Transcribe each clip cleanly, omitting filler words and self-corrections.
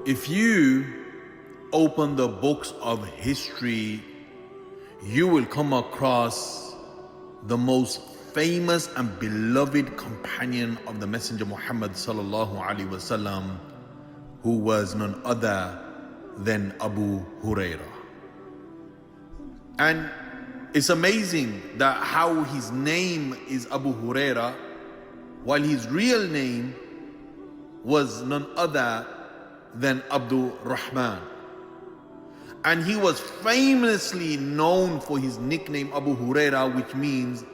If you open the books of history, you will come across the most famous and beloved companion of the Messenger Muhammad sallallahu alaihi wasallam, who was none other than Abu Huraira. And it's amazing that how his name is Abu Huraira, while his real name was none other than Abdul Rahman. And he was famously known for his nickname Abu Huraira, which means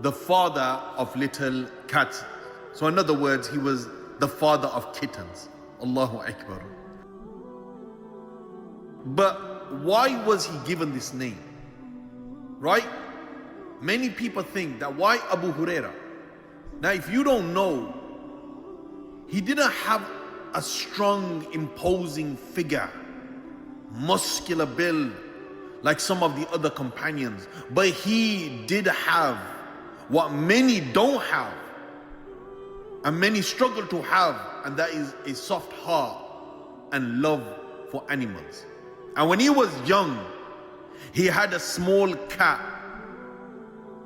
the father of little cats. So in other words, he was the father of kittens. Allahu Akbar. But why was he given this name? Right? Many people think that why Abu Huraira? Now if you don't know, he didn't have a strong, imposing figure, muscular build like some of the other companions, but he did have what many don't have and many struggle to have, and that is a soft heart and love for animals. And when he was young, he had a small cat,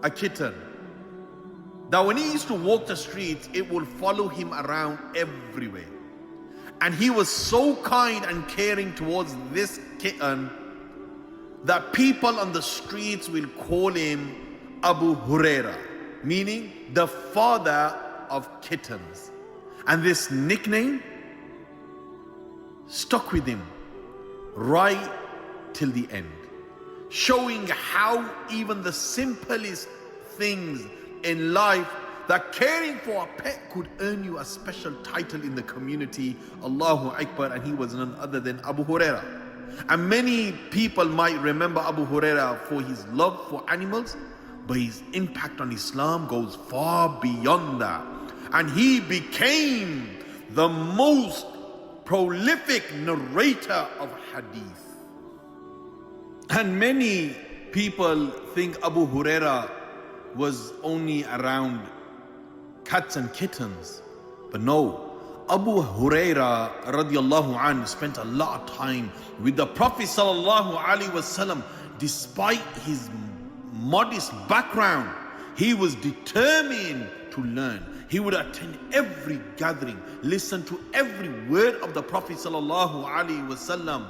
a kitten, that when he used to walk the streets, it would follow him around everywhere. And he was so kind and caring towards this kitten that people on the streets will call him Abu Huraira, meaning the father of kittens. And this nickname stuck with him right till the end, showing how even the simplest things in life, that caring for a pet could earn you a special title in the community. Allahu Akbar. And he was none other than Abu Huraira. And many people might remember Abu Huraira for his love for animals, but his impact on Islam goes far beyond that. And he became the most prolific narrator of Hadith. And many people think Abu Huraira was only around cats and kittens, but no, Abu Huraira radiallahu anhu spent a lot of time with the Prophet sallallahu alaihi wasallam. Despite his modest background, he was determined to learn. He would attend every gathering, listen to every word of the Prophet sallallahu alaihi wasallam,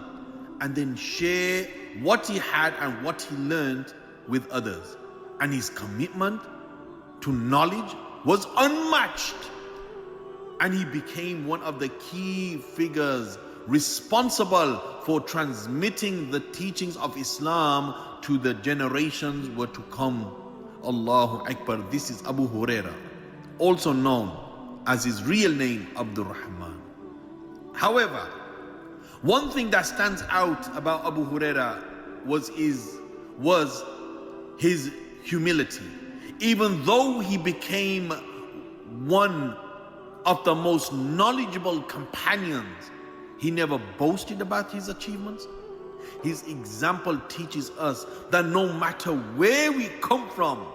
and then share what he had and what he learned with others. And his commitment to knowledge was unmatched. And he became one of the key figures responsible for transmitting the teachings of Islam to the generations were to come. Allahu Akbar. This is Abu Huraira, also known as his real name, Abdul Rahman. However, one thing that stands out about Abu Huraira was his humility. Even though he became one of the most knowledgeable companions, he never boasted about his achievements. His example teaches us that no matter where we come from,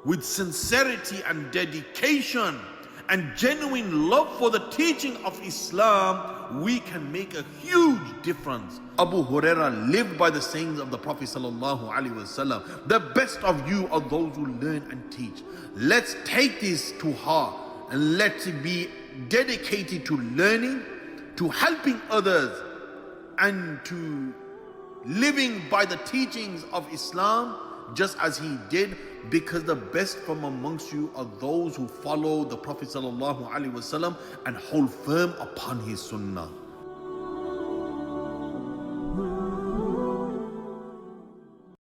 with sincerity and dedication and genuine love for the teaching of Islam, we can make a huge difference. Abu Huraira lived by the sayings of the Prophet sallallahu alaihi wasallam. The best of you are those who learn and teach. Let's take this to heart and let's be dedicated to learning, to helping others, and to living by the teachings of Islam just as he did, because the best from amongst you are those who follow the Prophet sallallahu alaihi wasallam and hold firm upon his sunnah.